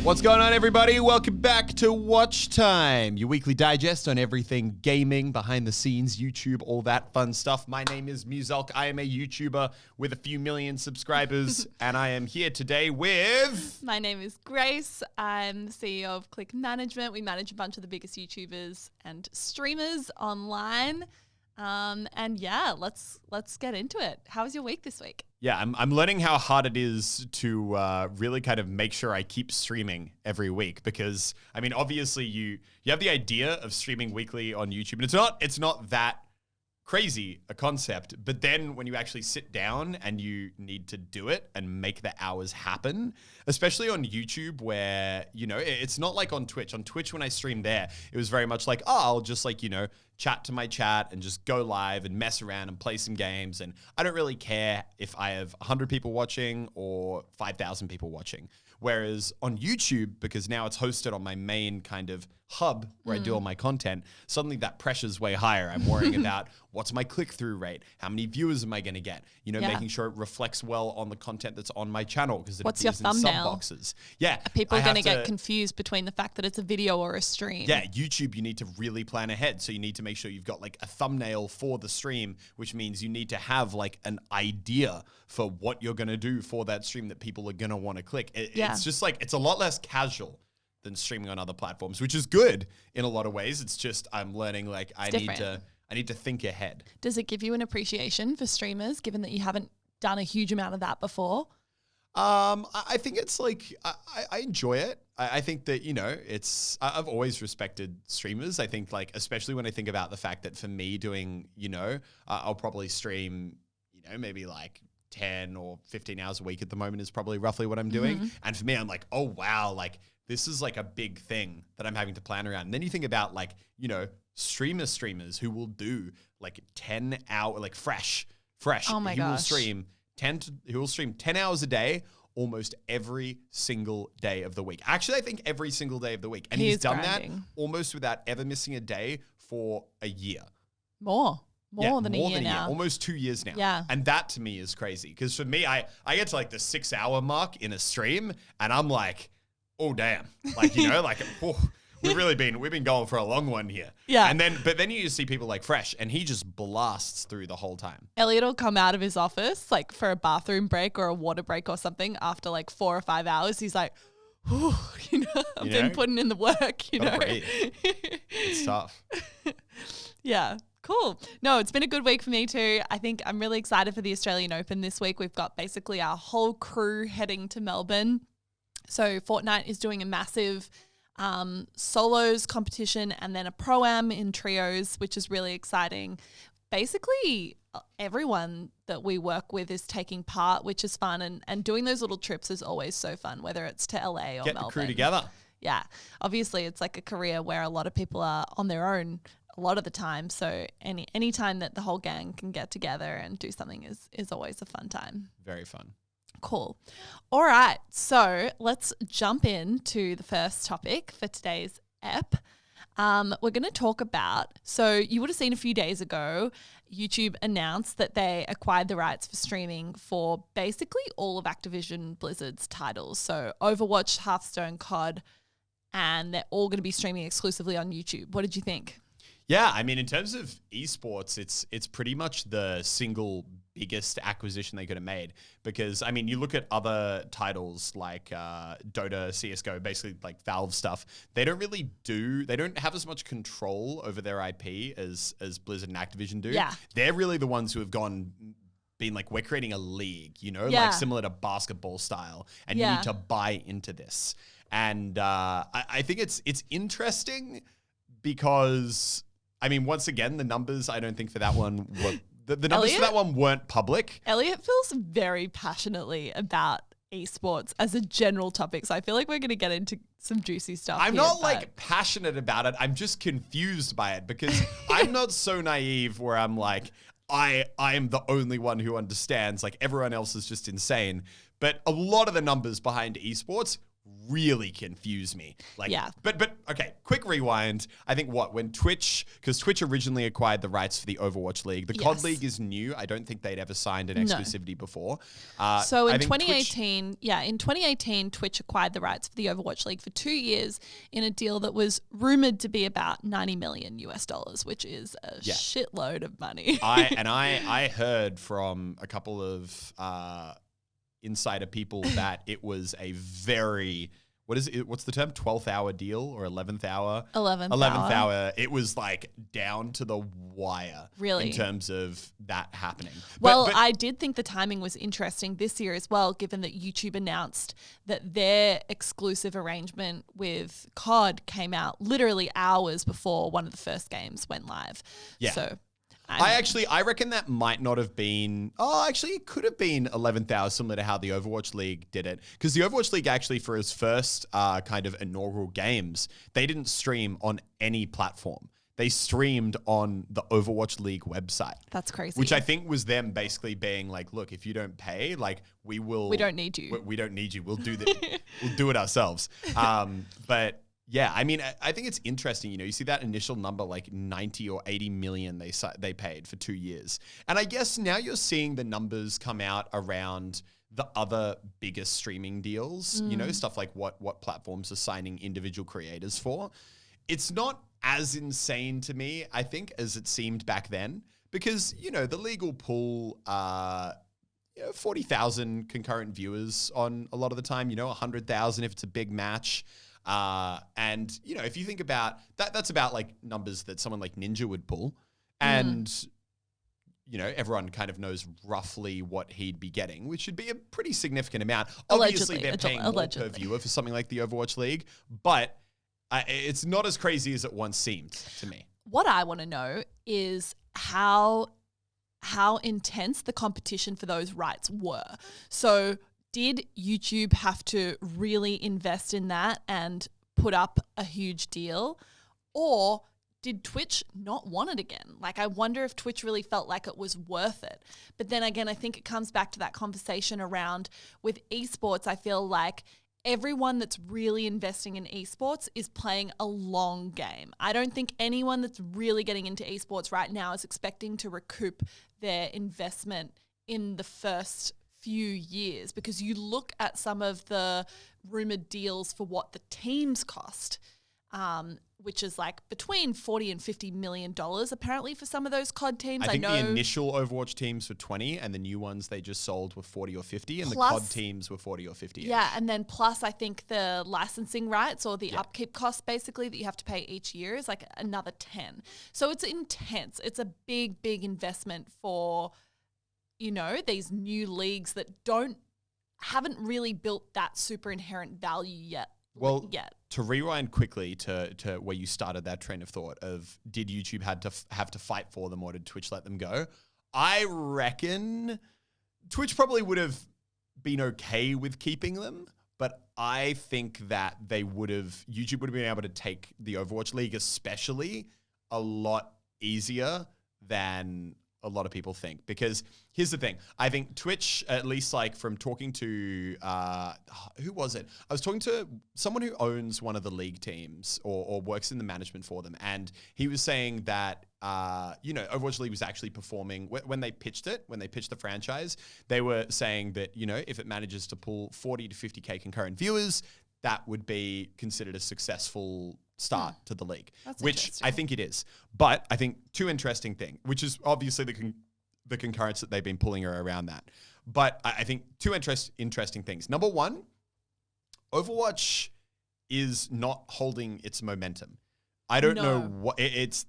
What's going on, everybody? Welcome back to Watchtime, your weekly digest on everything gaming, behind the scenes, YouTube, all that fun stuff. My name is Muzalk. I am a YouTuber with a few million subscribers, and I am here today with... My name is Grace. I'm the CEO of Click Management. We manage a bunch of the biggest YouTubers and streamers online. And yeah, let's get into it. How was your week this week? Yeah, I'm learning how hard it is to really kind of make sure I keep streaming every week because, I mean, obviously you have the idea of streaming weekly on YouTube, and it's not that crazy a concept, but then when you actually sit down and you need to do it and make the hours happen, especially on YouTube where, you know, it's not like on Twitch. On Twitch, when I streamed there, it was very much like, oh, I'll just like, you know, chat to my chat and just go live and mess around and play some games. And I don't really care if I have 100 people watching or 5,000 people watching. Whereas on YouTube, because now it's hosted on my main kind of hub where I do all my content, suddenly that pressure's way higher. I'm worrying about what's my click-through rate? How many viewers am I going to get? You know, making sure it reflects well on the content that's on my channel because it What's your appears in thumbnail? sub-boxes. Yeah. Are people going to get confused between the fact that it's a video or a stream? Yeah, YouTube, you need to really plan ahead. So you need to make sure you've got like a thumbnail for the stream, which means you need to have like an idea for what you're going to do for that stream that people are going to want to click. It's just like, it's a lot less casual than streaming on other platforms, which is good in a lot of ways. It's just, I'm learning like I need to think ahead. Does it give you an appreciation for streamers, given that you haven't done a huge amount of that before? I think it's like, I enjoy it. I think that, you know, I've always respected streamers. I think like, especially when I think about the fact that for me doing, you know, I'll probably stream, you know, maybe like 10 or 15 hours a week at the moment is probably roughly what I'm doing. And for me, I'm like, oh, wow, like this is like a big thing that I'm having to plan around. And then you think about like, you know, streamers who will do like 10 hour, like fresh. Oh my gosh. He will stream 10 hours a day, almost every single day of the week. Actually, I think every single day of the week. And he's done that almost without ever missing a day for a year. More than a year now. Almost 2 years now. Yeah. And that to me is crazy. Because for me, I get to like the 6 hour mark in a stream and I'm like, oh damn. Like, you know, like we've been going for a long one here. Yeah. But then you just see people like Fresh and he just blasts through the whole time. Elliot will come out of his office like for a bathroom break or a water break or something after like 4 or 5 hours. He's like, you know, I've been putting in the work, you know. It's tough. Yeah. Cool. No, it's been a good week for me too. I think I'm really excited for the Australian Open this week. We've got basically our whole crew heading to Melbourne. So Fortnite is doing a massive solos competition and then a pro-am in trios, which is really exciting. Basically, everyone that we work with is taking part, which is fun. And doing those little trips is always so fun, whether it's to LA or Melbourne. Get the crew together. Yeah. Obviously, it's like a career where a lot of people are on their own a lot of the time. So any time that the whole gang can get together and do something is always a fun time. Very fun. Cool. All right. So let's jump into the first topic for today's ep. We're going to talk about, so you would have seen a few days ago, YouTube announced that they acquired the rights for streaming for basically all of Activision Blizzard's titles. So Overwatch, Hearthstone, COD, and they're all going to be streaming exclusively on YouTube. What did you think? Yeah, I mean, in terms of esports, it's pretty much the single biggest acquisition they could have made because, I mean, you look at other titles like Dota, CSGO, basically like Valve stuff, they don't have as much control over their IP as Blizzard and Activision do. Yeah. They're really the ones who have been like, we're creating a league, you know, like similar to basketball style, and you need to buy into this. And I think it's interesting because, I mean, once again, the numbers, I don't think for that one were, the numbers for that one weren't public. Elliot feels very passionately about esports as a general topic. So I feel like we're going to get into some juicy stuff. I'm not like passionate about it. I'm just confused by it because I'm not so naive where I'm like, I am the only one who understands. Like everyone else is just insane. But a lot of the numbers behind esports really confuse me. Like, Yeah. But okay, quick rewind. I think when Twitch, because Twitch originally acquired the rights for the Overwatch League. The COD Yes. League is new. I don't think they'd ever signed an exclusivity before. So in I think 2018, in 2018, Twitch acquired the rights for the Overwatch League for 2 years in a deal that was rumored to be about $90 million US, which is a shitload of money. I heard from a couple of insider people that it was a very, what's the term? 12th hour deal or 11th hour? 11th hour. It was like down to the wire. Really? In terms of that happening. Well, I did think the timing was interesting this year as well, given that YouTube announced that their exclusive arrangement with COD came out literally hours before one of the first games went live. Yeah. So I reckon that might not have been. Oh, actually, it could have been 11th hour, similar to how the Overwatch League did it. Because the Overwatch League actually, for its first kind of inaugural games, they didn't stream on any platform. They streamed on the Overwatch League website. That's crazy. Which I think was them basically being like, look, if you don't pay, like we don't need you. We don't need you. We'll do we'll do it ourselves. But yeah, I mean, I think it's interesting. You see that initial number, like 90 or 80 million they paid for 2 years. And I guess now you're seeing the numbers come out around the other biggest streaming deals, stuff like what platforms are signing individual creators for. It's not as insane to me, I think, as it seemed back then, because, the league will pull 40,000 concurrent viewers on a lot of the time, 100,000 if it's a big match. And, if you think about that, that's about like numbers that someone like Ninja would pull. And, everyone kind of knows roughly what he'd be getting, which should be a pretty significant amount. Obviously, they're paying more per viewer for something like the Overwatch League, but it's not as crazy as it once seemed to me. What I want to know is how intense the competition for those rights were. So did YouTube have to really invest in that and put up a huge deal? Or did Twitch not want it again? Like, I wonder if Twitch really felt like it was worth it. But then again, I think it comes back to that conversation around with esports. I feel like everyone that's really investing in esports is playing a long game. I don't think anyone that's really getting into esports right now is expecting to recoup their investment in the first few years, because you look at some of the rumored deals for what the teams cost, which is like between $40 and $50 million apparently for some of those COD teams. I think the initial Overwatch teams were 20 and the new ones they just sold were 40 or 50 and the COD teams were 40 or 50. Yeah, and then plus I think the licensing rights or the upkeep costs basically that you have to pay each year is like another 10. So it's intense. It's a big, big investment for, these new leagues that haven't really built that super inherent value yet. Well, to rewind quickly to where you started that train of thought of did YouTube have to fight for them or did Twitch let them go? I reckon Twitch probably would have been okay with keeping them, but I think that YouTube would have been able to take the Overwatch League especially a lot easier than a lot of people think. Because here's the thing. I think Twitch, at least like from talking to, who was it? I was talking to someone who owns one of the league teams or works in the management for them. And he was saying that, Overwatch League was actually performing when they pitched the franchise, they were saying that, if it manages to pull 40 to 50K concurrent viewers, that would be considered a successful start to the league, which I think it is. But I think two interesting things, which is obviously the concurrence that they've been pulling around that. But I think two interesting things. Number one, Overwatch is not holding its momentum. I don't know what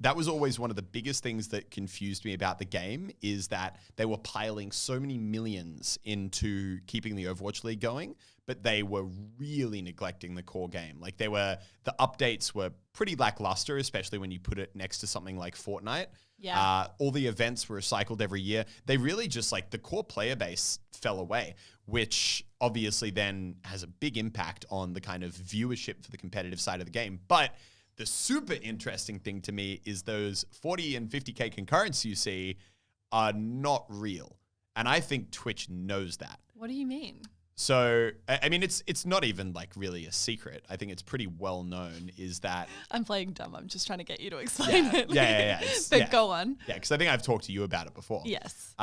that was always one of the biggest things that confused me about the game is that they were piling so many millions into keeping the Overwatch League going, but they were really neglecting the core game. Like the updates were pretty lackluster, especially when you put it next to something like Fortnite. Yeah. All the events were recycled every year. They really just the core player base fell away, which obviously then has a big impact on the kind of viewership for the competitive side of the game. But the super interesting thing to me is those 40 and 50K concurrents you see are not real. And I think Twitch knows that. What do you mean? So, I mean, it's not even like really a secret. I think it's pretty well known is that. I'm playing dumb. I'm just trying to get you to explain it. Yeah. But go on. Yeah, because I think I've talked to you about it before. Yes.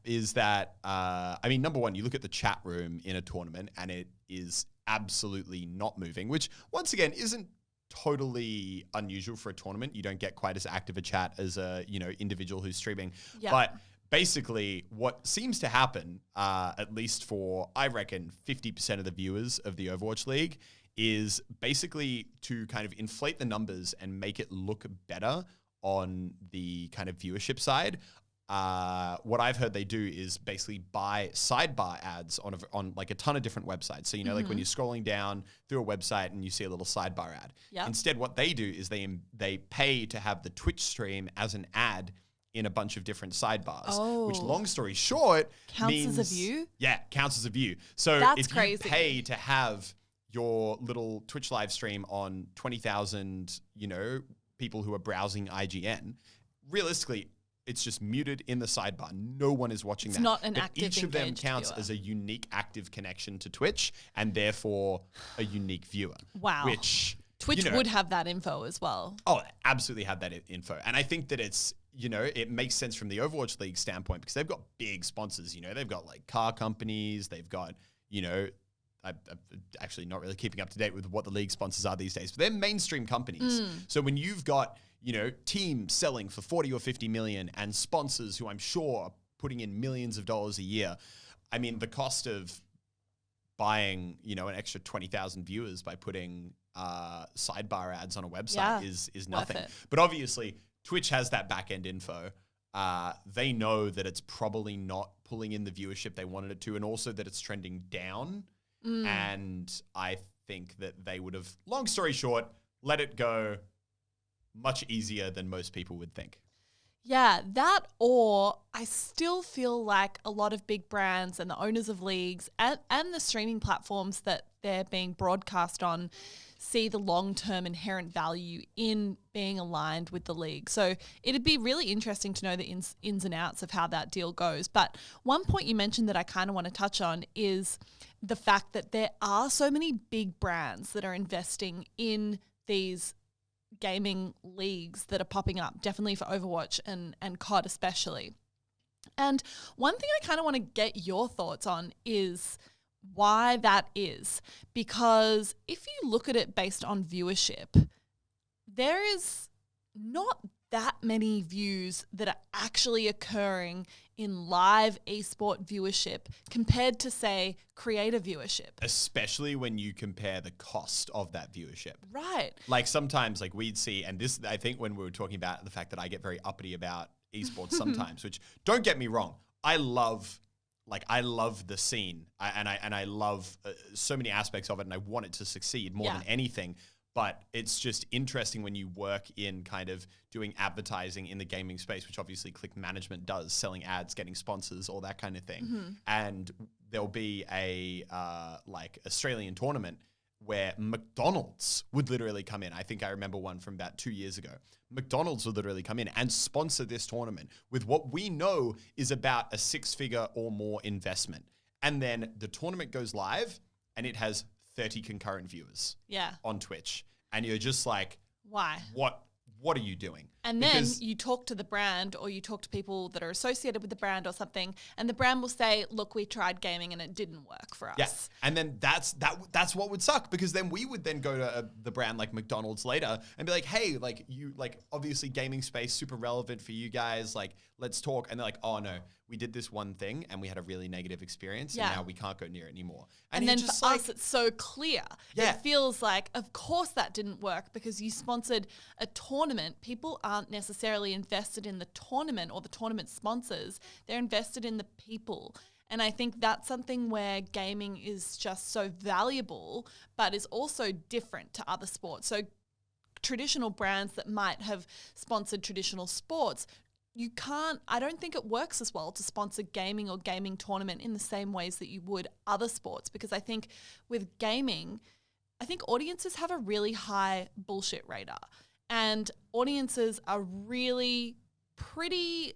Is that, I mean, number one, you look at the chat room in a tournament and it is absolutely not moving, which once again isn't totally unusual for a tournament. You don't get quite as active a chat as a, individual who's streaming. Yeah. But basically, what seems to happen, at least for, I reckon, 50% of the viewers of the Overwatch League, is basically to kind of inflate the numbers and make it look better on the kind of viewership side. What I've heard they do is basically buy sidebar ads on like a ton of different websites. So, like when you're scrolling down through a website and you see a little sidebar ad. Yep. Instead, what they do is they pay to have the Twitch stream as an ad in a bunch of different sidebars, which, long story short, counts as a view? Yeah, counts as a view. So that's if crazy. You pay to have your little Twitch live stream on 20,000, people who are browsing IGN, realistically, it's just muted in the sidebar. No one is watching that. It's not an active each of them counts viewer. as a unique active connection to Twitch and therefore a unique viewer. Wow. Which Twitch would have that info as well. Oh, absolutely have that info. And I think that it's, it makes sense from the Overwatch League standpoint because they've got big sponsors. They've got like car companies. They've got, I'm actually not really keeping up to date with what the league sponsors are these days, but they're mainstream companies. So when you've got, teams selling for 40 or 50 million and sponsors who I'm sure are putting in millions of dollars a year, I mean, the cost of buying, an extra 20,000 viewers by putting sidebar ads on a website is nothing. But obviously, Twitch has that back-end info. They know that it's probably not pulling in the viewership they wanted it to, and also that it's trending down. And I think that they would have, long story short, let it go much easier than most people would think. Yeah, that, or I still feel like a lot of big brands and the owners of leagues and the streaming platforms that they're being broadcast on see the long-term inherent value in being aligned with the league. So it'd be really interesting to know the ins and outs of how that deal goes. But one point you mentioned that I kind of want to touch on is the fact that there are so many big brands that are investing in these gaming leagues that are popping up, definitely for Overwatch and COD especially. And one thing I kind of want to get your thoughts on is why that is. Because if you look at it based on viewership, there is not that many views that are actually occurring in live esport viewership compared to, say, creator viewership. Especially when you compare the cost of that viewership. Right. Like sometimes like we'd see, and this, I think when we were talking about the fact that I get very uppity about esports sometimes, which don't get me wrong, I love the scene and I love so many aspects of it and I want it to succeed more than anything. But it's just interesting when you work in kind of doing advertising in the gaming space, which obviously Click Management does, selling ads, getting sponsors, all that kind of thing. And there'll be a like Australian tournament where McDonald's would literally come in. I think I remember one from about 2 years ago. McDonald's would literally come in and sponsor this tournament with what we know is about a 6-figure or more investment. And then the tournament goes live and it has 30 concurrent viewers on Twitch. And you're just like, why? What are you doing? And then you talk to the brand or you talk to people that are associated with the brand or something, and the brand will say, look, we tried gaming and it didn't work for us. Yeah. And then that's what would suck, because then we would then go to the brand like McDonald's later and be like, hey, like you, like obviously gaming space, super relevant for you guys. Like, let's talk. And they're like, oh no, we did this one thing and we had a really negative experience and now we can't go near it anymore. And then for us, it's so clear. It feels like, of course that didn't work because you sponsored a tournament. People aren't necessarily invested in the tournament or the tournament sponsors. They're invested in the people. And I think that's something where gaming is just so valuable, but is also different to other sports. So traditional brands that might have sponsored traditional sports, I don't think it works as well to sponsor gaming or gaming tournament in the same ways that you would other sports, because I think with gaming, I think audiences have a really high bullshit radar, and audiences are really pretty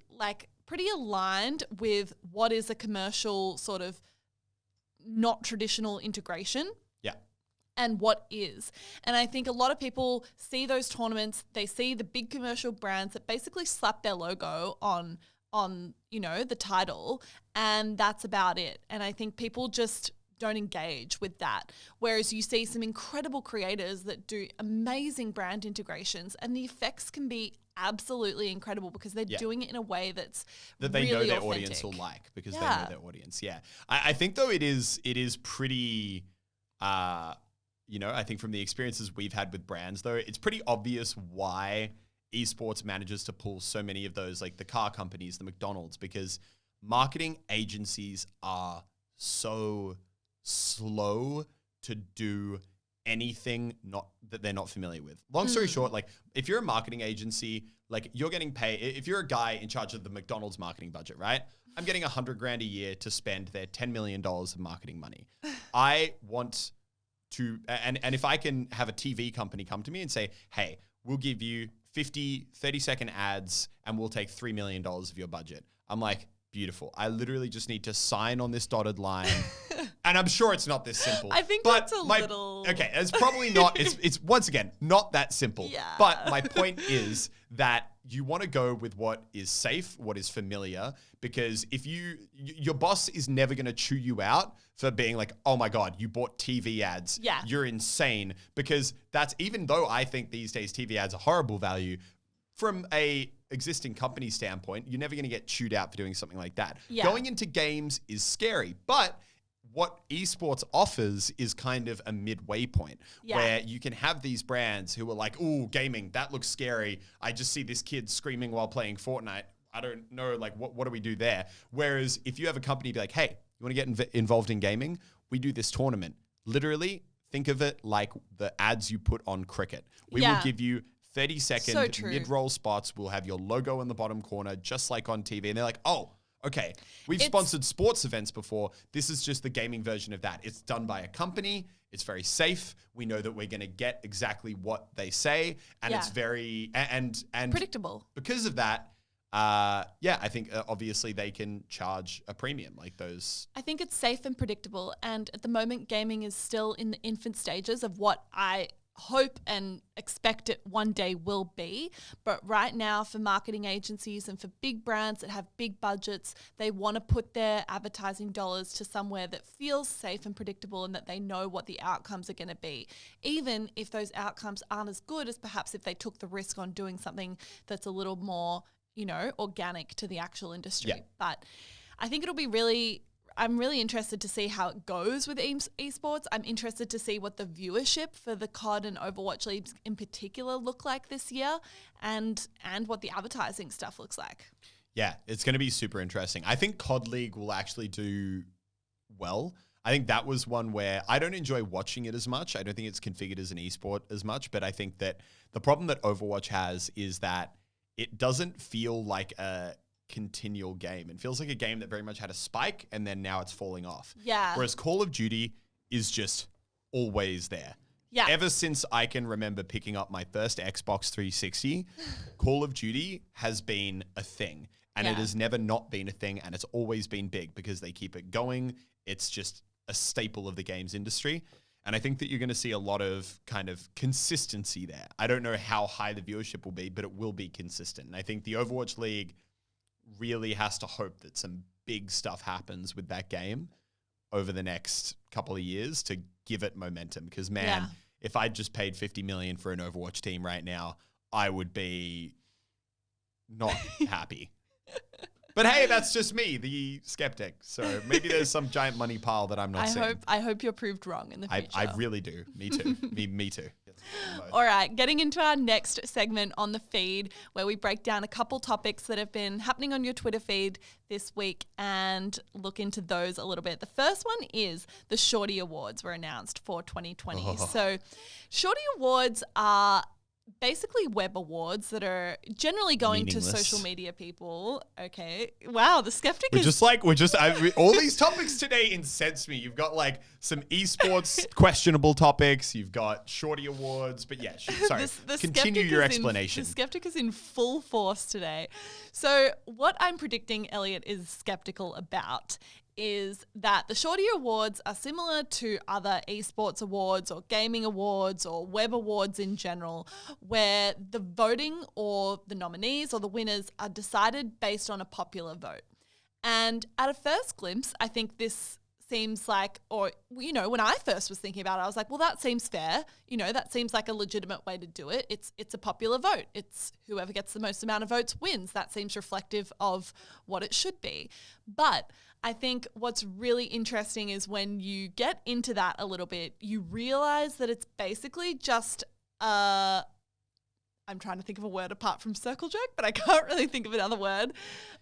aligned with what is a commercial sort of not traditional integration Yeah. and what is. And I think a lot of people see those tournaments, they see the big commercial brands that basically slap their logo on the title, and that's about it. And I think people just don't engage with that. Whereas you see some incredible creators that do amazing brand integrations, and the effects can be absolutely incredible because they're doing it in a way that they really know their authentic. audience will like, because they know their audience. Yeah. I think though it is pretty, I think from the experiences we've had with brands though, it's pretty obvious why esports manages to pull so many of those, like the car companies, the McDonald's, because marketing agencies are so slow to do anything that they're not familiar with. Long story short, like if you're a marketing agency, like you're getting paid, if you're a guy in charge of the McDonald's marketing budget, right? I'm getting $100,000 a year to spend their $10 million of marketing money. I want to, and if I can have a TV company come to me and say, hey, we'll give you 50, 30-second ads and we'll take $3 million of your budget. I'm like, beautiful. I literally just need to sign on this dotted line. And I'm sure it's not this simple. I think that's a little... Okay, it's probably not. It's once again, not that simple. Yeah. But my point is that you want to go with what is safe, what is familiar, because if your boss is never going to chew you out for being like, oh my God, you bought TV ads. Yeah. You're insane. Because that's, even though I think these days TV ads are horrible value, from a existing company standpoint, you're never going to get chewed out for doing something like that. Yeah. Going into games is scary, but what esports offers is kind of a midway point where you can have these brands who are like, ooh, gaming, that looks scary. I just see this kid screaming while playing Fortnite. I don't know, like, what do we do there? Whereas if you have a company be like, hey, you want to get involved in gaming? We do this tournament. Literally, think of it like the ads you put on cricket. We will give you 30-second mid-roll spots. We'll have your logo in the bottom corner, just like on TV. And they're like, oh, okay, we've sponsored sports events before. This is just the gaming version of that. It's done by a company. It's very safe. We know that we're going to get exactly what they say. And it's very, and predictable. Because of that, I think obviously they can charge a premium like those. I think it's safe and predictable. And at the moment, gaming is still in the infant stages of what I hope and expect it one day will be. But right now, for marketing agencies and for big brands that have big budgets, they want to put their advertising dollars to somewhere that feels safe and predictable and that they know what the outcomes are going to be, even if those outcomes aren't as good as perhaps if they took the risk on doing something that's a little more, organic to the actual industry. Yeah. But I think I'm really interested to see how it goes with esports. I'm interested to see what the viewership for the COD and Overwatch leagues in particular look like this year, and what the advertising stuff looks like. Yeah, it's going to be super interesting. I think COD League will actually do well. I think that was one where I don't enjoy watching it as much. I don't think it's configured as an esport as much, but I think that the problem that Overwatch has is that it doesn't feel like a continual game. It feels like a game that very much had a spike and then now it's falling off. Yeah. Whereas Call of Duty is just always there. Yeah. Ever since I can remember picking up my first Xbox 360, Call of Duty has been a thing. And it has never not been a thing, and it's always been big because they keep it going. It's just a staple of the games industry. And I think that you're going to see a lot of kind of consistency there. I don't know how high the viewership will be, but it will be consistent. And I think the Overwatch League really has to hope that some big stuff happens with that game over the next couple of years to give it momentum. Because, man, if I'd just paid $50 million for an Overwatch team right now, I would be not happy. But hey, that's just me, the skeptic. So maybe there's some giant money pile that I'm not seeing. I hope you're proved wrong in the future. I really do. Me too. me too. All right, getting into our next segment on the feed where we break down a couple topics that have been happening on your Twitter feed this week and look into those a little bit. The first one is the Shorty Awards were announced for 2020. So Shorty Awards are basically web awards that are generally going to social media people. Okay. Wow, the skeptic all these topics today incense me. You've got like some esports questionable topics. You've got Shorty Awards, but yeah, sorry. Continue your explanation. The skeptic is in full force today. So what I'm predicting Elliot is skeptical about is that the Shorty Awards are similar to other esports awards or gaming awards or web awards in general, where the voting or the nominees or the winners are decided based on a popular vote. And at a first glimpse, I think this seems like, or, you know, when I first was thinking about it, I was like, well, that seems fair. You know, that seems like a legitimate way to do it. It's a popular vote. It's whoever gets the most amount of votes wins. That seems reflective of what it should be. But I think what's really interesting is when you get into that a little bit, you realize that it's basically just I'm trying to think of a word apart from circle jerk, but I can't really think of another word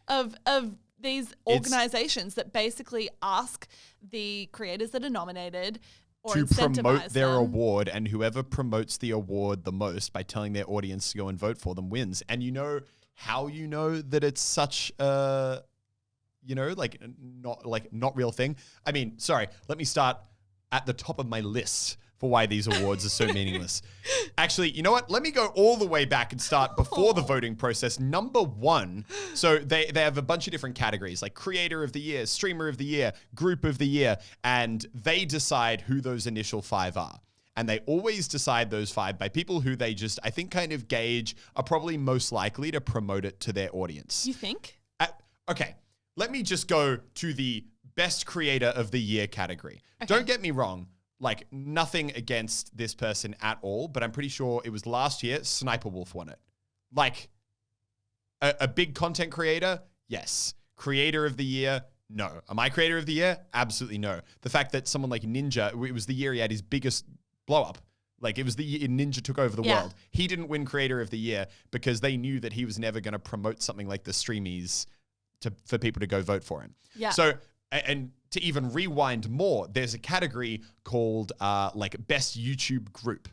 of these organizations that basically ask the creators that are nominated or to promote their them. award, and whoever promotes the award the most by telling their audience to go and vote for them wins. And you know how you know that it's such a, you know, not real thing? I mean, sorry, let me start at the top of my list for why these awards are so meaningless. Actually, you know what? Let me go all the way back and start before the voting process. Number one, so they have a bunch of different categories, like Creator of the Year, Streamer of the Year, Group of the Year, and they decide who those initial 5 are. And they always decide those 5 by people who they just, I think, kind of gauge are probably most likely to promote it to their audience. You think? Okay, let me just go to the Best Creator of the Year category. Okay. Don't get me wrong. Like, nothing against this person at all, but I'm pretty sure it was last year, Sniper Wolf won it. Like, a big content creator? Yes. Creator of the Year? No. Am I Creator of the Year? Absolutely no. The fact that someone like Ninja, it was the year he had his biggest blow up. Like, it was the year Ninja took over the world. He didn't win Creator of the Year because they knew that he was never going to promote something like the Streamies for people to go vote for him. Yeah. So, and to even rewind more, there's a category called like Best YouTube Group,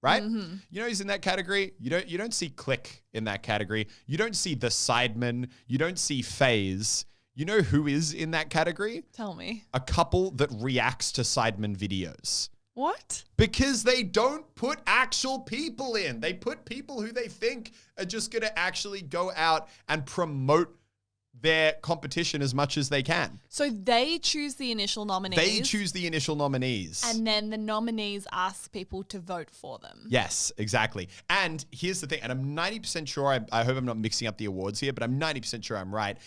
right? Mm-hmm. You know who's in that category? You don't see Click in that category. You don't see The Sidemen. You don't see FaZe. You know who is in that category? Tell me. A couple that reacts to Sidemen videos. What? Because they don't put actual people in. They put people who they think are just going to actually go out and promote their competition as much as they can. So they choose the initial nominees. They choose the initial nominees. And then the nominees ask people to vote for them. Yes, exactly. And here's the thing, and I'm 90% sure, I hope I'm not mixing up the awards here, but I'm 90% sure I'm right.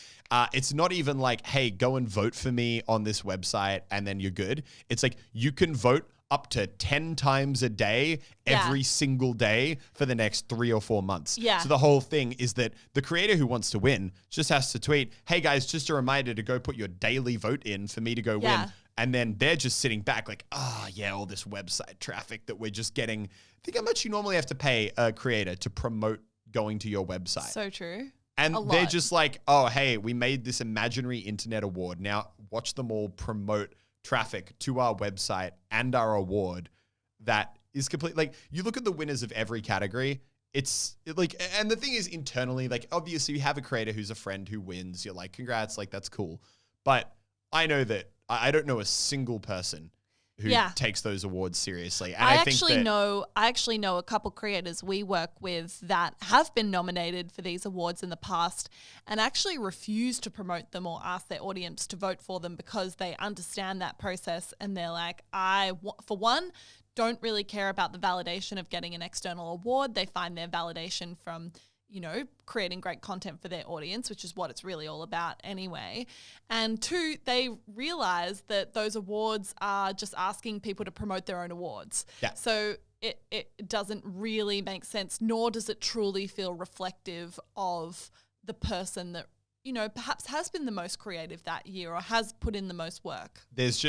It's not even like, hey, go and vote for me on this website and then you're good. It's like you can vote up to 10 times a day, every single day for the next 3 or 4 months. Yeah. So the whole thing is that the creator who wants to win just has to tweet, hey guys, just a reminder to go put your daily vote in for me to go win. And then they're just sitting back like, all this website traffic that we're just getting. Think how much you normally have to pay a creator to promote going to your website. So true. And they're just like, oh, hey, we made this imaginary internet award. Now watch them all promote traffic to our website and our award that is complete. Like, you look at the winners of every category, it's like, and the thing is internally, like, obviously you have a creator who's a friend who wins. You're like, congrats, like, that's cool. But I know that I don't know a single person who takes those awards seriously. And I actually know a couple creators we work with that have been nominated for these awards in the past and actually refuse to promote them or ask their audience to vote for them because they understand that process and they're like, for one, don't really care about the validation of getting an external award. They find their validation from, you know, creating great content for their audience, which is what it's really all about anyway. And 2, they realize that those awards are just asking people to promote their own awards. Yeah. So it doesn't really make sense, nor does it truly feel reflective of the person that, you know, perhaps has been the most creative that year or has put in the most work. There's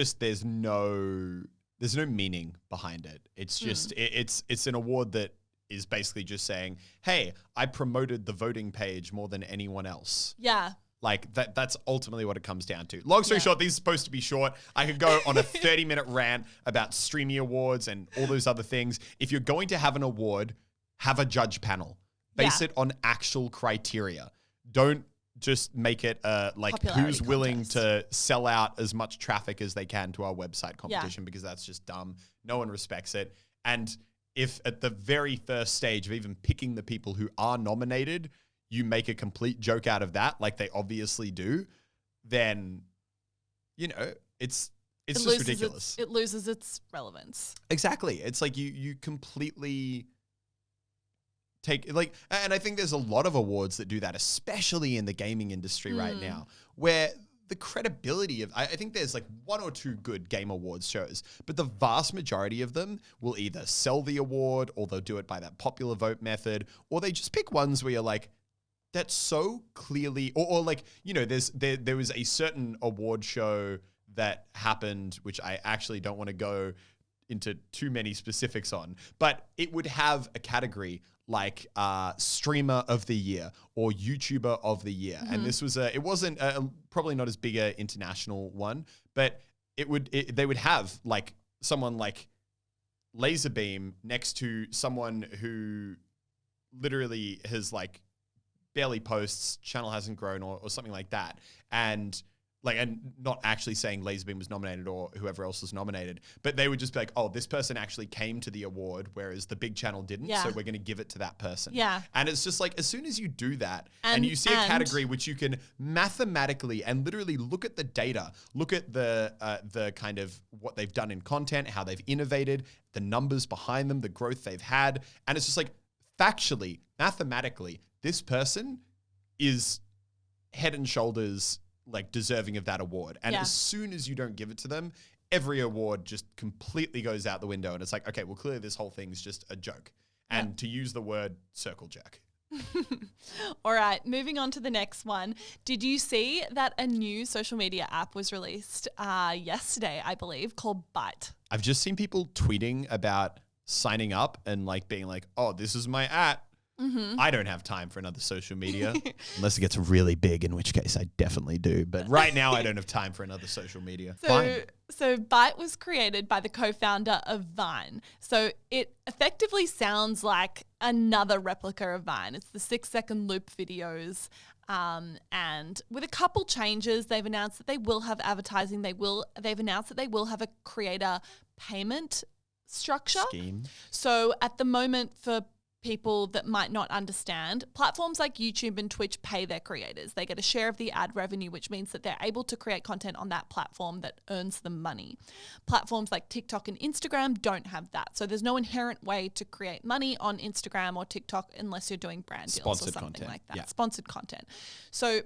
no meaning behind it. It's just, it's an award that is basically just saying, hey, I promoted the voting page more than anyone else. Yeah. Like, that's ultimately what it comes down to. Long story short, these are supposed to be short. I could go on a 30-minute rant about Streamy Awards and all those other things. If you're going to have an award, have a judge panel. Base it on actual criteria. Don't just make it like popularity who's willing to sell out as much traffic as they can to our website competition, because that's just dumb. No one respects it. And if at the very first stage of even picking the people who are nominated, you make a complete joke out of that, like they obviously do, then it's just ridiculous. It loses its relevance. Exactly. It's like you completely take like, and I think there's a lot of awards that do that, especially in the gaming industry right now, where the credibility of, I think there's like one or two good game awards shows, but the vast majority of them will either sell the award or they'll do it by that popular vote method, or they just pick ones where you're like, that's so clearly, or like, there was a certain award show that happened, which I actually don't want to go into too many specifics on, but it would have a category like streamer of the year or YouTuber of the year. And this was it wasn't probably not as big a international one, but they would have like someone like Laserbeam next to someone who literally has like barely posts, channel hasn't grown or something like that. And not actually saying Laserbeam was nominated or whoever else was nominated, but they would just be like, oh, this person actually came to the award, whereas the big channel didn't, so we're going to give it to that person. Yeah. And it's just like, as soon as you do that and you see a category which you can mathematically and literally look at the data, look at the kind of what they've done in content, how they've innovated, the numbers behind them, the growth they've had, and it's just like, factually, mathematically, this person is head and shoulders like deserving of that award. And as soon as you don't give it to them, every award just completely goes out the window. And it's like, okay, well, clearly this whole thing's just a joke. And to use the word circle jerk. All right, moving on to the next one. Did you see that a new social media app was released yesterday, I believe, called Byte? I've just seen people tweeting about signing up and like being like, oh, this is my app. I don't have time for another social media unless it gets really big, in which case I definitely do. But right now I don't have time for another social media. So Byte was created by the co-founder of Vine. So it effectively sounds like another replica of Vine. It's the 6-second loop videos. And with a couple changes, they've announced that they will have advertising. They've announced that they will have a creator payment structure. Scheme. So at the moment, for people that might not understand, platforms like YouTube and Twitch pay their creators. They get a share of the ad revenue, which means that they're able to create content on that platform that earns them money. Platforms like TikTok and Instagram don't have that. So there's no inherent way to create money on Instagram or TikTok unless you're doing brand deals or something like that. Sponsored content. So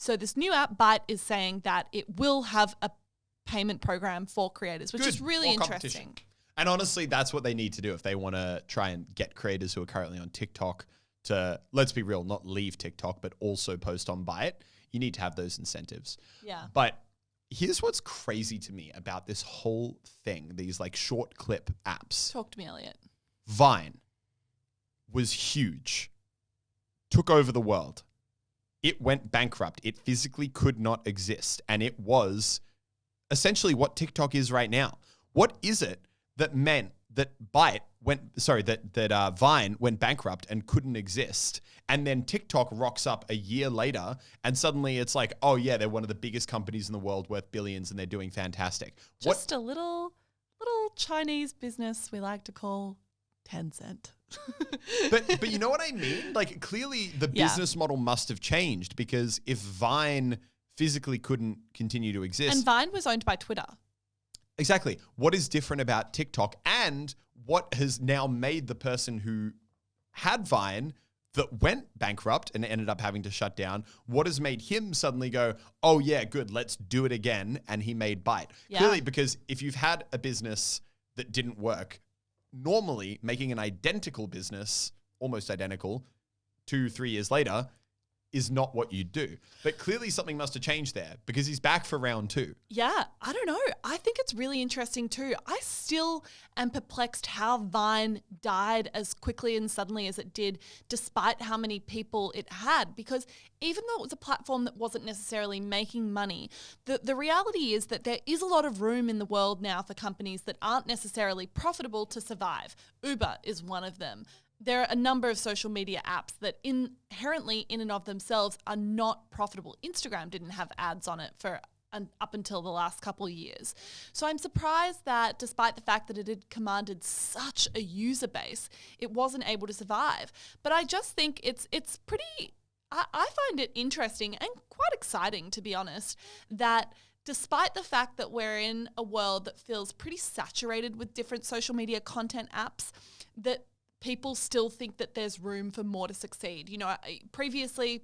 this new app, Byte, is saying that it will have a payment program for creators, which is really interesting. And honestly, that's what they need to do if they want to try and get creators who are currently on TikTok to, let's be real, not leave TikTok, but also post on Byte. You need to have those incentives. Yeah. But here's what's crazy to me about this whole thing, these like short clip apps. Talk to me, Elliot. Vine was huge, took over the world. It went bankrupt. It physically could not exist. And it was essentially what TikTok is right now. What is it that meant that Vine went bankrupt and couldn't exist, and then TikTok rocks up a year later, and suddenly it's like, oh yeah, they're one of the biggest companies in the world, worth billions, and they're doing fantastic. Just a little Chinese business we like to call Tencent. but you know what I mean? Like, clearly the business model must have changed, because if Vine physically couldn't continue to exist, and Vine was owned by Twitter. Exactly. What is different about TikTok, and what has now made the person who had Vine that went bankrupt and ended up having to shut down, what has made him suddenly go, oh yeah, good, let's do it again, and he made Byte? Yeah. Clearly, because if you've had a business that didn't work, normally making an identical business, almost identical, 2-3 years later, is not what you do. But clearly something must have changed there, because he's back for round 2. Yeah, I don't know. I think it's really interesting too. I still am perplexed how Vine died as quickly and suddenly as it did, despite how many people it had. Because even though it was a platform that wasn't necessarily making money, the reality is that there is a lot of room in the world now for companies that aren't necessarily profitable to survive. Uber is one of them. There are a number of social media apps that inherently in and of themselves are not profitable. Instagram didn't have ads on it for up until the last couple of years. So I'm surprised that despite the fact that it had commanded such a user base, it wasn't able to survive. But I just think it's pretty, I find it interesting and quite exciting, to be honest, that despite the fact that we're in a world that feels pretty saturated with different social media content apps, that people still think that there's room for more to succeed. You know, previously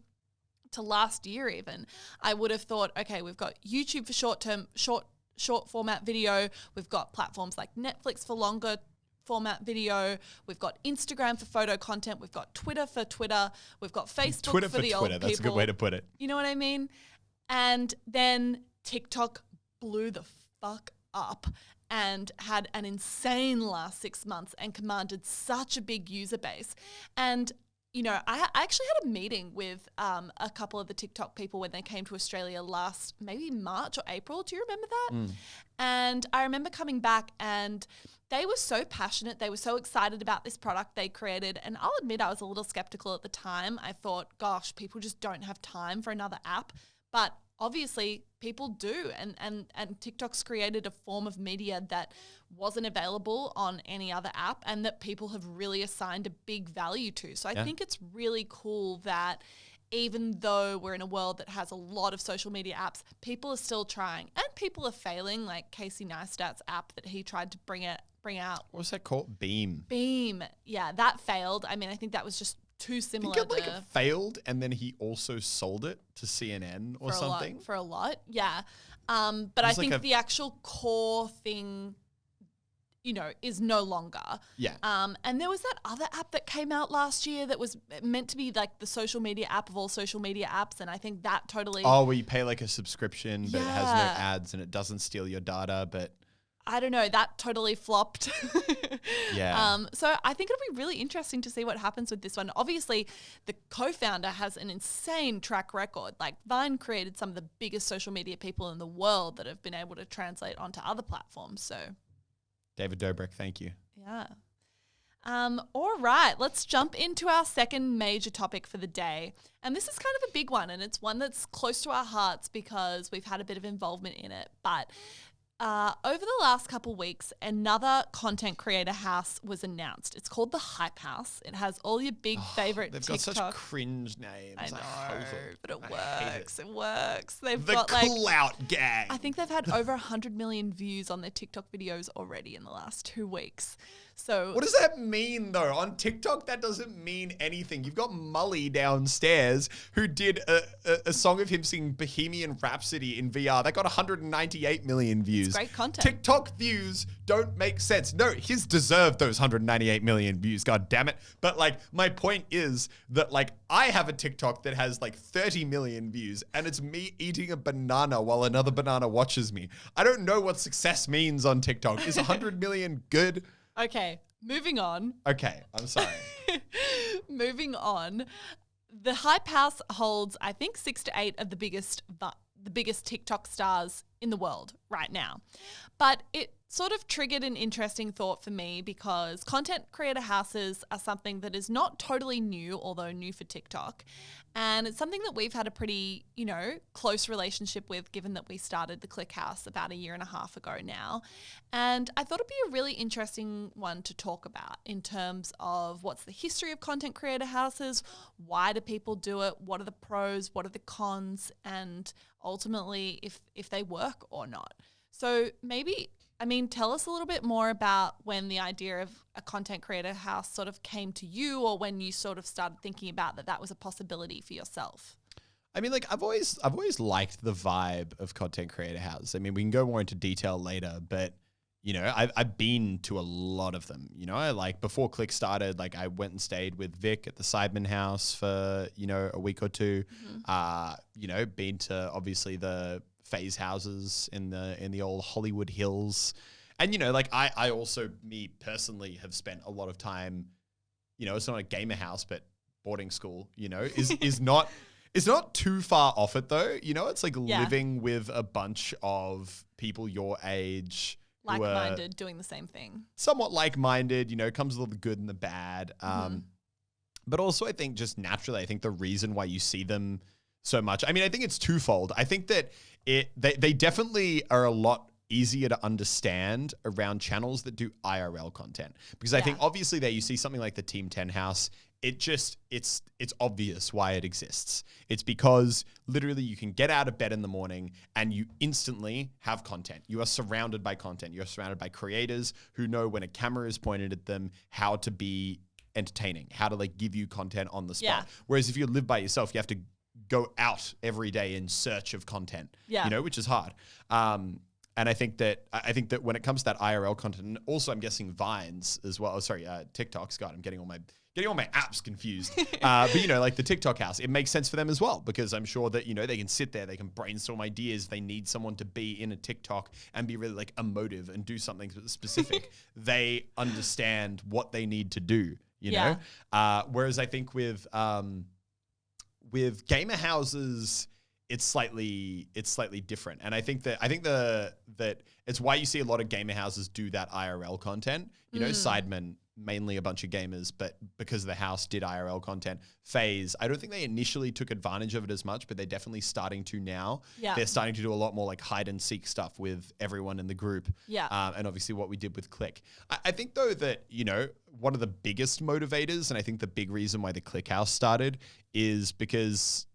to last year even, I would have thought, okay, we've got YouTube for short format video. We've got platforms like Netflix for longer format video. We've got Instagram for photo content. We've got Twitter for Twitter. We've got Facebook Twitter for the old people. That's a good way to put it. You know what I mean? And then TikTok blew the fuck up and had an insane last 6 months and commanded such a big user base. And you know, I actually had a meeting with a couple of the TikTok people when they came to Australia last maybe March or April. Do you remember that? And I remember coming back and they were so passionate. They were so excited about this product they created. And I'll admit I was a little skeptical at the time. I thought, gosh, people just don't have time for another app. But obviously people do. And TikTok's created a form of media that wasn't available on any other app and that people have really assigned a big value to. So I think it's really cool that even though we're in a world that has a lot of social media apps, people are still trying and people are failing, like Casey Neistat's app that he tried to bring out. What was that called? Beam. Yeah, that failed. I mean, I think that was just too similar. I think it failed and then he also sold it to CNN or something. For a lot, yeah. But I think the actual core thing, you know, is no longer. Yeah. And there was that other app that came out last year that was meant to be like the social media app of all social media apps. And I think that totally... Oh, where you pay like a subscription, but it has no ads and it doesn't steal your data, but... I don't know, that totally flopped. Yeah. So I think it'll be really interesting to see what happens with this one. Obviously, the co-founder has an insane track record. Like Vine created some of the biggest social media people in the world that have been able to translate onto other platforms. So... David Dobrik, thank you. Yeah. All right, let's jump into our second major topic for the day. And this is kind of a big one, and it's one that's close to our hearts because we've had a bit of involvement in it. But over the last couple weeks, another content creator house was announced. It's called the Hype House. It has all your big favorite They've TikTok. got such cringe names. I know, but it hate works. It works. They've The got like... Clout Gang. I think they've had over 100 million views on their TikTok videos already in the last 2 weeks. So what does that mean though? On TikTok, that doesn't mean anything. You've got Mully downstairs who did a song of him singing Bohemian Rhapsody in VR. That got 198 million views. It's great content. TikTok views don't make sense. No, he's deserved those 198 million views, god damn it. But like, my point is that like, I have a TikTok that has like 30 million views and it's me eating a banana while another banana watches me. I don't know what success means on TikTok. Is 100 million good? Okay, moving on. Okay, I'm sorry. Moving on. The Hype House holds, I think, 6 to 8 of the biggest TikTok stars in the world right now. But it sort of triggered an interesting thought for me because content creator houses are something that is not totally new, although new for TikTok. And it's something that we've had a pretty, you know, close relationship with, given that we started the Click House about 1.5 years ago now. And I thought it'd be a really interesting one to talk about in terms of what's the history of content creator houses, why do people do it, what are the pros, what are the cons, and ultimately if they work or not. So maybe, I mean, tell us a little bit more about when the idea of a content creator house sort of came to you, or when you sort of started thinking about that was a possibility for yourself. I mean, like I've always liked the vibe of content creator houses. I mean, we can go more into detail later, but you know, I've been to a lot of them. You know, I like before Click started, like I went and stayed with Vic at the Sidemen House for, you know, a week or two. You know, been to obviously the phase houses in the old Hollywood Hills. And, you know, like I also, me personally, have spent a lot of time, you know, it's not a gamer house, but boarding school, you know, is not, it's not too far off it though. You know, it's like living with a bunch of people your age, like-minded, doing the same thing. Somewhat like-minded, you know, comes with all the good and the bad. But also I think just naturally, I think the reason why you see them so much, I mean, I think it's twofold. I think that they definitely are a lot easier to understand around channels that do IRL content. Because I think obviously there you see something like the Team 10 house it's obvious why it exists. It's because literally you can get out of bed in the morning and you instantly have content. You are surrounded by content. You're surrounded by creators who know when a camera is pointed at them how to be entertaining, how to like give you content on the spot. Yeah. Whereas if you live by yourself, you have to go out every day in search of content, which is hard. And I think that when it comes to that IRL content, and also I'm guessing Vines as well. Oh, sorry, TikToks. God, I'm getting all my apps confused. But like the TikTok house, it makes sense for them as well because I'm sure that they can sit there, they can brainstorm ideas. They need someone to be in a TikTok and be really like emotive and do something specific. They understand what they need to do. Whereas I think with gamer houses, it's slightly different. And I think that it's why you see a lot of gamer houses do that IRL content. Sidemen, mainly a bunch of gamers, but because the house did IRL content. FaZe, I don't think they initially took advantage of it as much, but they're definitely starting to now. Yeah. They're starting to do a lot more like hide and seek stuff with everyone in the group. Yeah. And obviously what we did with Click. I think though that, one of the biggest motivators, and I think the big reason why the Click House started is because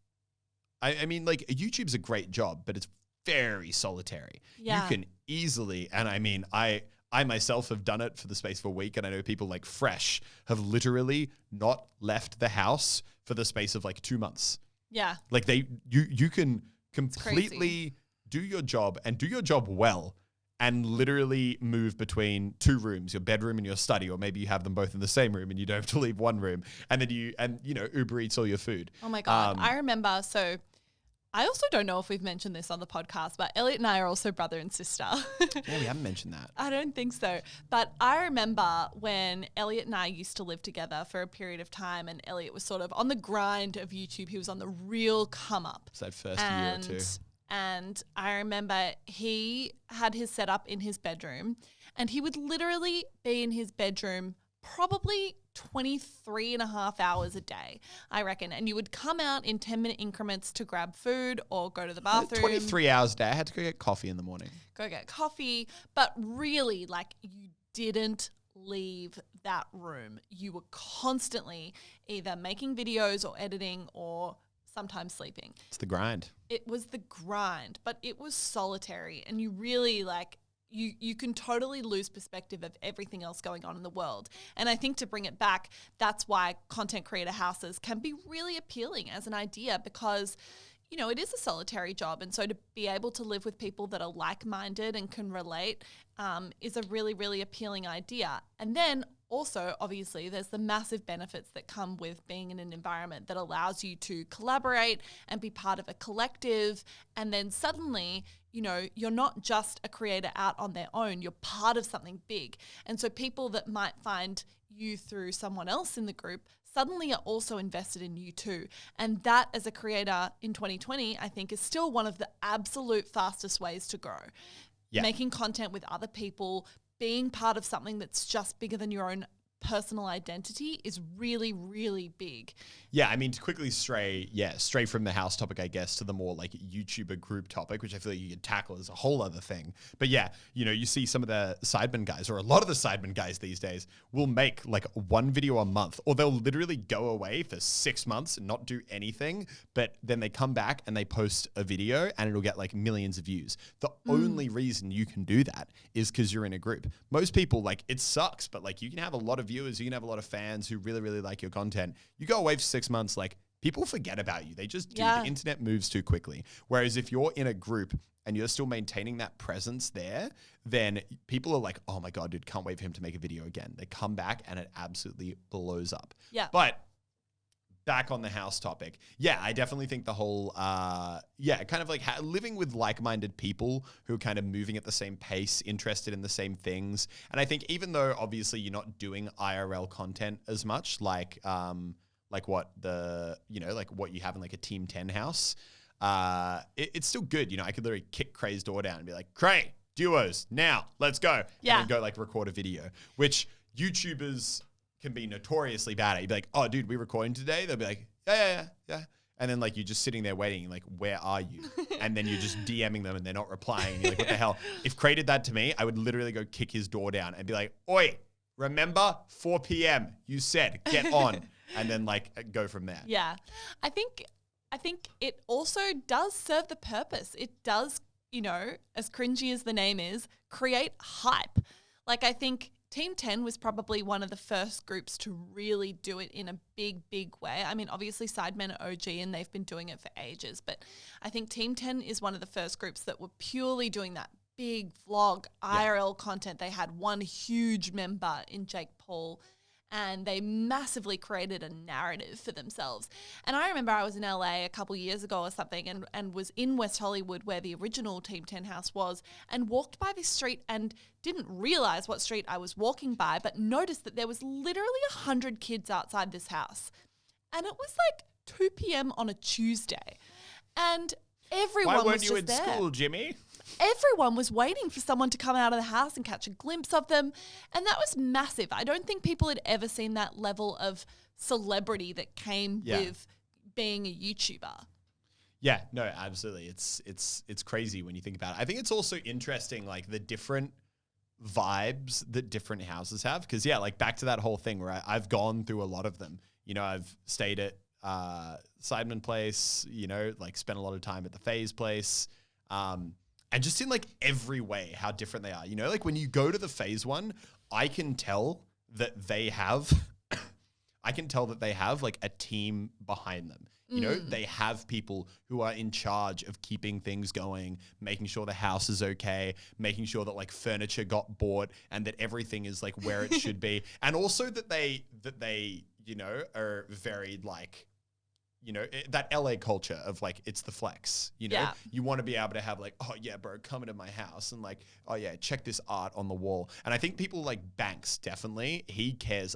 I mean, like YouTube's a great job, but it's very solitary. Yeah. You can easily, and I mean, I myself have done it for the space of a week, and I know people like Fresh have literally not left the house for the space of like 2 months. Yeah. Like you can completely do your job and do your job well and literally move between 2 rooms, your bedroom and your study, or maybe you have them both in the same room and you don't have to leave one room, and then Uber Eats all your food. Oh my God. I remember, so I also don't know if we've mentioned this on the podcast, but Elliot and I are also brother and sister. Yeah, we haven't mentioned that. I don't think so. But I remember when Elliot and I used to live together for a period of time, and Elliot was sort of on the grind of YouTube. He was on the real come up. It's that first year or two. And I remember he had his setup in his bedroom, and he would literally be in his bedroom probably 23 and a half hours a day, I reckon. And you would come out in 10-minute increments to grab food or go to the bathroom. 23 hours a day. I had to go get coffee in the morning. Go get coffee. But really, like, you didn't leave that room. You were constantly either making videos or editing or sometimes sleeping. It's the grind. It was the grind, but it was solitary. And you really, like, you can totally lose perspective of everything else going on in the world. And I think to bring it back, that's why content creator houses can be really appealing as an idea because, it is a solitary job. And so to be able to live with people that are like-minded and can relate is a really, really appealing idea. And then also, obviously, there's the massive benefits that come with being in an environment that allows you to collaborate and be part of a collective. And then suddenly, you're not just a creator out on their own, you're part of something big. And so people that might find you through someone else in the group suddenly are also invested in you too. And that as a creator in 2020, I think is still one of the absolute fastest ways to grow. Yeah. Making content with other people, being part of something that's just bigger than your own personal identity is really, really big. Yeah, I mean, to quickly stray from the house topic, I guess, to the more like YouTuber group topic, which I feel like you could tackle as a whole other thing. But yeah, you see some of the Sidemen guys, or a lot of the Sidemen guys these days, will make like 1 video a month, or they'll literally go away for 6 months and not do anything, but then they come back and they post a video and it'll get like millions of views. The only reason you can do that is because you're in a group. Most people, like, it sucks, but like you can have a lot of viewers, you can have a lot of fans who really, really like your content. You go away for 6 months, like, people forget about you. They just do. Yeah. The internet moves too quickly. Whereas if you're in a group and you're still maintaining that presence there, then people are like, oh my God, dude, can't wait for him to make a video again. They come back and it absolutely blows up. Yeah. But back on the house topic. Yeah, I definitely think the whole, kind of like living with like-minded people who are kind of moving at the same pace, interested in the same things. And I think even though obviously you're not doing IRL content as much, like what you have in like a Team 10 house, it's still good. I could literally kick Cray's door down and be like, Cray, duos, now, let's go. Yeah. And then go like record a video, which YouTubers can be notoriously bad at. You'd be like, oh, dude, we recording today? They'll be like, yeah. And then like you're just sitting there waiting, like, where are you? And then you're just DMing them and they're not replying. And you're like, what the hell? If Cray did that to me, I would literally go kick his door down and be like, oi, remember 4 p.m. you said, get on. and then like go from there. Yeah. I think it also does serve the purpose. It does, as cringy as the name is, create hype. Like I think Team 10 was probably one of the first groups to really do it in a big, big way. I mean, obviously Sidemen are OG and they've been doing it for ages, but I think Team 10 is one of the first groups that were purely doing that big vlog IRL content. They had one huge member in Jake Paul, and they massively created a narrative for themselves. And I remember I was in LA a couple years ago or something and was in West Hollywood where the original Team 10 house was, and walked by this street and didn't realize what street I was walking by, but noticed that there was literally 100 kids outside this house. And it was like 2 p.m. on a Tuesday. And everyone was just there. Why weren't you at school, Jimmy? Everyone was waiting for someone to come out of the house and catch a glimpse of them. And that was massive. I don't think people had ever seen that level of celebrity that came with being a YouTuber. Yeah, no, absolutely. It's crazy when you think about it. I think it's also interesting, like the different vibes that different houses have. Because like back to that whole thing where I've gone through a lot of them. I've stayed at Sidemen Place, like spent a lot of time at the FaZe Place. And just in like every way, how different they are. Like when you go to the FaZe one, I can tell that they have like a team behind them. They have people who are in charge of keeping things going, making sure the house is okay, making sure that like furniture got bought and that everything is like where it should be. And also that they are very like, that LA culture of like, it's the flex, you want to be able to have like, oh yeah, bro, come into my house and like, oh yeah, check this art on the wall. And I think people like Banks, definitely, he cares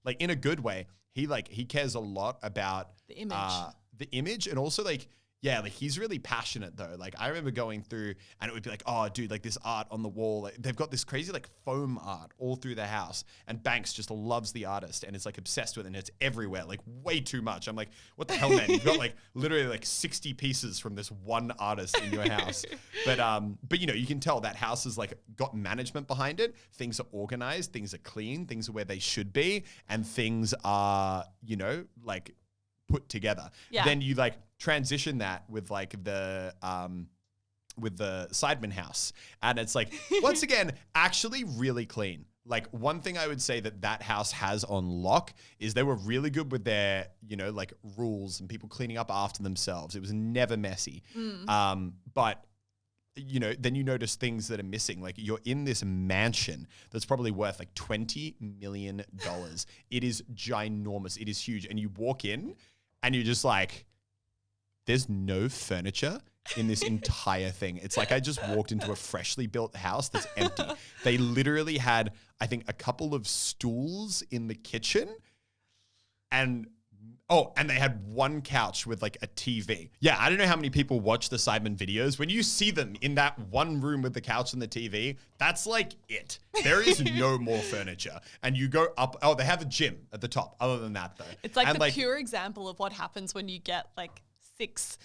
like in a good way. He cares a lot about the image and also like, yeah, like he's really passionate though. Like I remember going through and it would be like, oh dude, like this art on the wall, like, they've got this crazy like foam art all through the house, and Banks just loves the artist and is like obsessed with it, and it's everywhere, like way too much. I'm like, what the hell, man? You've got like literally like 60 pieces from this one artist in your house. But you can tell that house has like got management behind it. Things are organized, things are clean, things are where they should be, and things are, like put together. Yeah. Then you like transition that with like the Sidemen house, and it's like once again actually really clean. Like one thing I would say that house has on lock is they were really good with their like rules and people cleaning up after themselves. It was never messy. But then you notice things that are missing. Like you're in this mansion that's probably worth like $20 million. It is ginormous. It is huge. And you walk in and you're just like, there's no furniture in this entire thing. It's like I just walked into a freshly built house that's empty. They literally had, I think, a couple of stools in the kitchen and they had one couch with like a TV. Yeah, I don't know how many people watch the Sidemen videos. When you see them in that one room with the couch and the TV, that's like it. There is no more furniture. And you go up, they have a gym at the top. Other than that though. It's like the pure example of what happens when you get like 6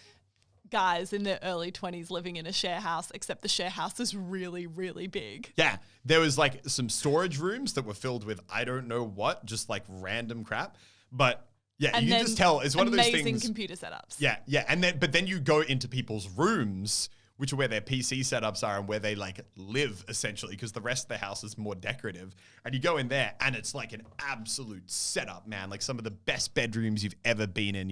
guys in their early 20s living in a share house, except the share house is really, really big. Yeah. There was like some storage rooms that were filled with I don't know what, just like random crap. But yeah, and you can just tell it's one of those things. Amazing computer setups. Yeah, yeah. But then you go into people's rooms, which are where their PC setups are and where they like live essentially, because the rest of the house is more decorative. And you go in there and it's like an absolute setup, man. Like some of the best bedrooms you've ever been in,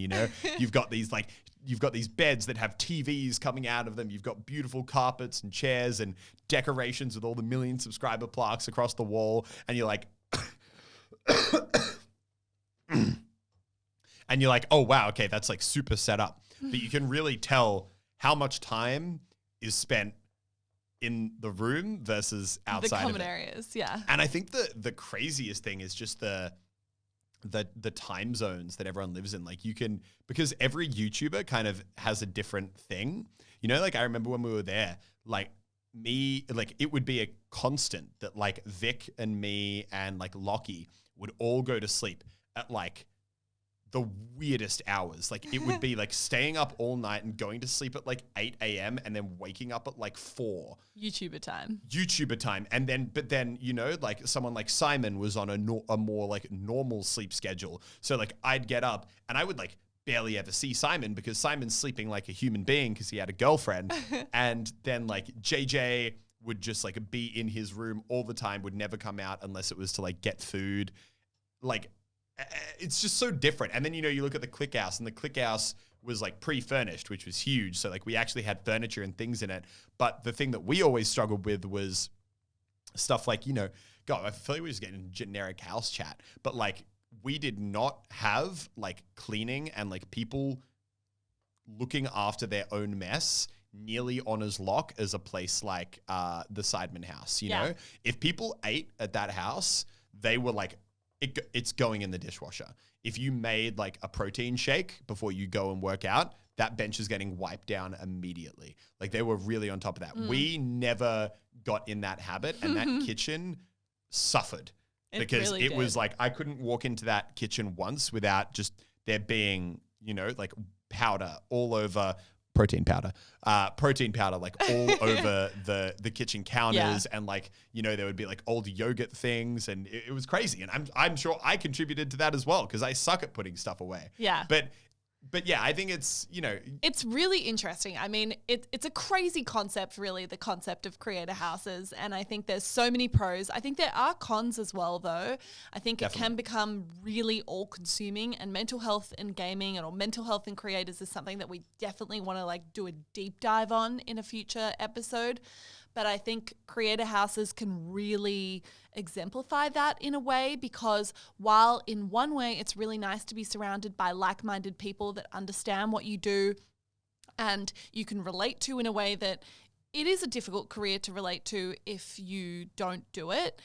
You've got these beds that have TVs coming out of them. You've got beautiful carpets and chairs and decorations with all the million subscriber plaques across the wall. And you're like, and you're like, oh, wow, okay, that's like super set up. But you can really tell how much time is spent in the room versus outside the common of it. areas, yeah. And I think the craziest thing is just the time zones that everyone lives in. Like because every YouTuber kind of has a different thing. Like I remember when we were there, like it would be a constant that like Vic and me and like Lockie would all go to sleep at like the weirdest hours. Like it would be like staying up all night and going to sleep at like 8 a.m. and then waking up at like 4. YouTuber time. And then, but then, you know, like someone like Simon was on a more like normal sleep schedule. So like I'd get up and I would like barely ever see Simon because Simon's sleeping like a human being because he had a girlfriend. And then like JJ would just like be in his room all the time, would never come out unless it was to like get food. Like, it's just so different. And then, you know, you look at the Click House, and the Click House was like pre-furnished, which was huge. So like we actually had furniture and things in it. But the thing that we always struggled with was stuff like, you know, God, I feel like we're just getting generic house chat, but like we did not have like cleaning and like people looking after their own mess nearly on as lock as a place like the Sidemen house. You know, if people ate at that house, they were like, it's going in the dishwasher. If you made like a protein shake before you go and work out, that bench is getting wiped down immediately. Like they were really on top of that. We never got in that habit, and that kitchen suffered because really it did. was like I couldn't walk into that kitchen once without just there being, you know, like powder all over. Protein powder like all over the kitchen counters, and like, you know, there would be like old yogurt things, and it was crazy. And I'm sure I contributed to that as well because I suck at putting stuff away. Yeah. But yeah, I think it's, you know, it's really interesting. I mean, it's a crazy concept, really, the concept of creator houses. And I think there's so many pros. I think there are cons as well, though. I think it can become really all-consuming, and mental health in gaming or mental health in creators is something that we definitely want to like do a deep dive on in a future episode. But I think creator houses can really exemplify that in a way, because while in one way it's really nice to be surrounded by like-minded people that understand what you do and you can relate to in a way that it is a difficult career to relate to if you don't do it,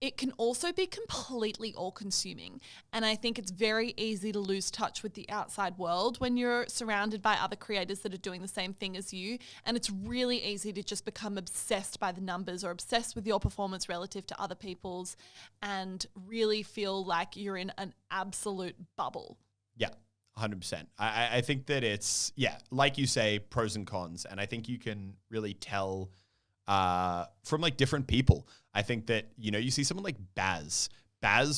it can also be completely all-consuming. And I think it's very easy to lose touch with the outside world when you're surrounded by other creators that are doing the same thing as you. And it's really easy to just become obsessed by the numbers or obsessed with your performance relative to other people's and really feel like you're in an absolute bubble. Yeah, 100%. I think that it's, yeah, like you say, pros and cons. And I think you can really tell from like different people. I think that, you know, you see someone like Baz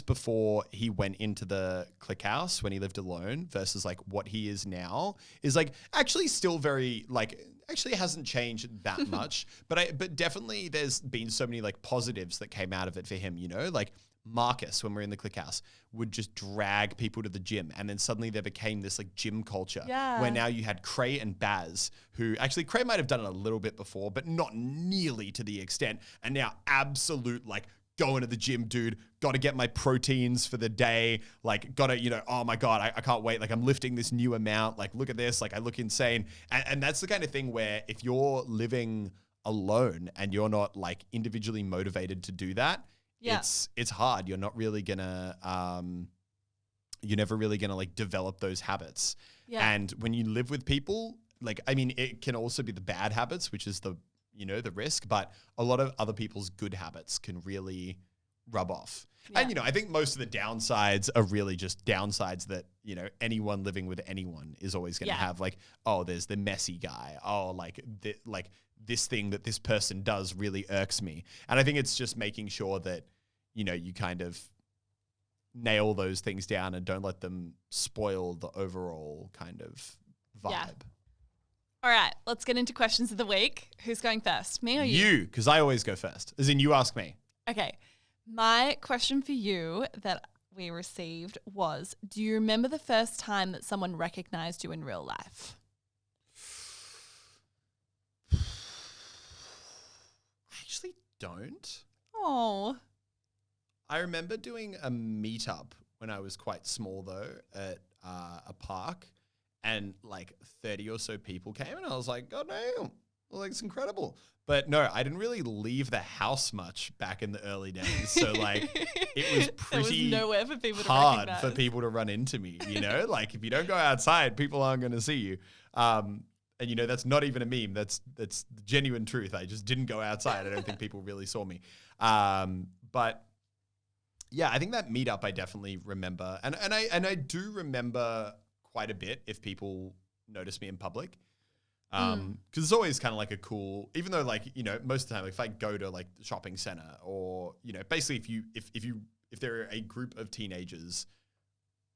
before he went into the Click House when he lived alone versus like what he is now is like actually still very like actually hasn't changed that much, but definitely there's been so many like positives that came out of it for him, you know, like Marcus, when we're in the Click House, would just drag people to the gym. And then suddenly there became this like gym culture where now you had Cray and Baz, who actually Cray might have done it a little bit before, but not nearly to the extent. And now absolute like going to the gym, dude, got to get my proteins for the day. Like got to, you know, oh my God, I can't wait. Like I'm lifting this new amount. Like look at this. Like I look insane. And that's the kind of thing where if you're living alone and you're not like individually motivated to do that, it's hard. You're not really gonna, you're never really gonna like develop those habits. Yeah. And when you live with people, like, I mean, it can also be the bad habits, which is the, you know, the risk, but a lot of other people's good habits can really rub off. Yeah. And, you know, I think most of the downsides are really just downsides that, you know, anyone living with anyone is always going to have like, oh, there's the messy guy. Oh, like this thing that this person does really irks me. And I think it's just making sure that, you know, you kind of nail those things down and don't let them spoil the overall kind of vibe. Yeah. All right, let's get into questions of the week. Who's going first, me or you? You, because I always go first. As in, you ask me. Okay. My question for you that we received was, do you remember the first time that someone recognized you in real life? I actually don't. Oh. I remember doing a meetup when I was quite small, though, at a park. And like 30 or so people came and I was like, God damn, like it's incredible. But no, I didn't really leave the house much back in the early days. So like it was pretty nowhere for people hard for people to run into me, you know? Like if you don't go outside, people aren't going to see you. And you know, that's not even a meme. That's the genuine truth. I just didn't go outside. I don't think people really saw me. But Yeah, I think that meetup I definitely remember. And I do remember quite a bit if people notice me in public. Because it's always kind of like a cool, even though like, you know, most of the time, like if I go to like the shopping center or, you know, basically if there are a group of teenagers,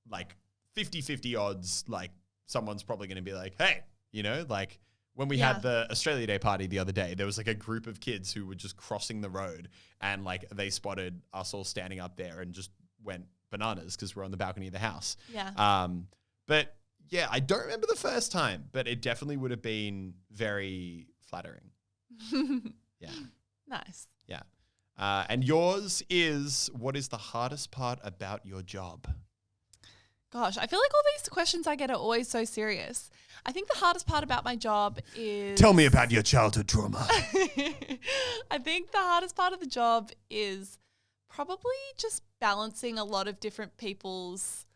like 50-50 odds, like someone's probably going to be like, hey, you know, like when we had the Australia Day party the other day, there was like a group of kids who were just crossing the road and like they spotted us all standing up there and just went bananas because we're on the balcony of the house. Yeah. But yeah, I don't remember the first time, but it definitely would have been very flattering. Yeah. Nice. Yeah. And yours is, what is the hardest part about your job? Gosh, I feel like all these questions I get are always so serious. I think the hardest part about my job is... Tell me about your childhood trauma. I think the hardest part of the job is probably just balancing a lot of different people's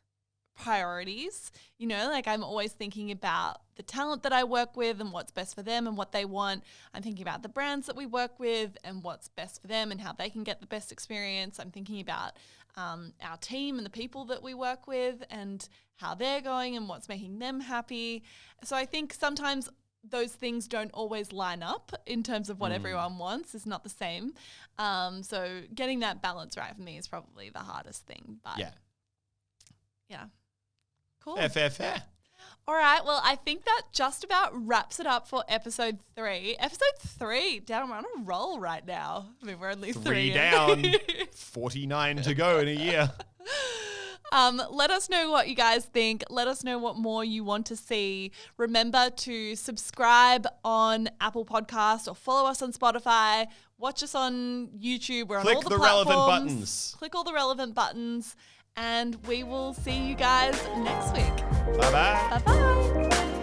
priorities. You know, like I'm always thinking about the talent that I work with and what's best for them and what they want. I'm thinking about the brands that we work with and what's best for them and how they can get the best experience. I'm thinking about our team and the people that we work with and how they're going and what's making them happy. So I think sometimes those things don't always line up in terms of what everyone wants. Is not the same. So getting that balance right for me is probably the hardest thing. But yeah. Cool. Fair. All right. Well, I think that just about wraps it up for episode 3. Episode 3. Damn, we're on a roll right now. I mean, we're only 3 down, 49 to go in a year. Let us know what you guys think. Let us know what more you want to see. Remember to subscribe on Apple Podcasts or follow us on Spotify. Watch us on YouTube. We're on all the platforms. Relevant buttons. Click all the relevant buttons. And we will see you guys next week. Bye-bye. Bye-bye.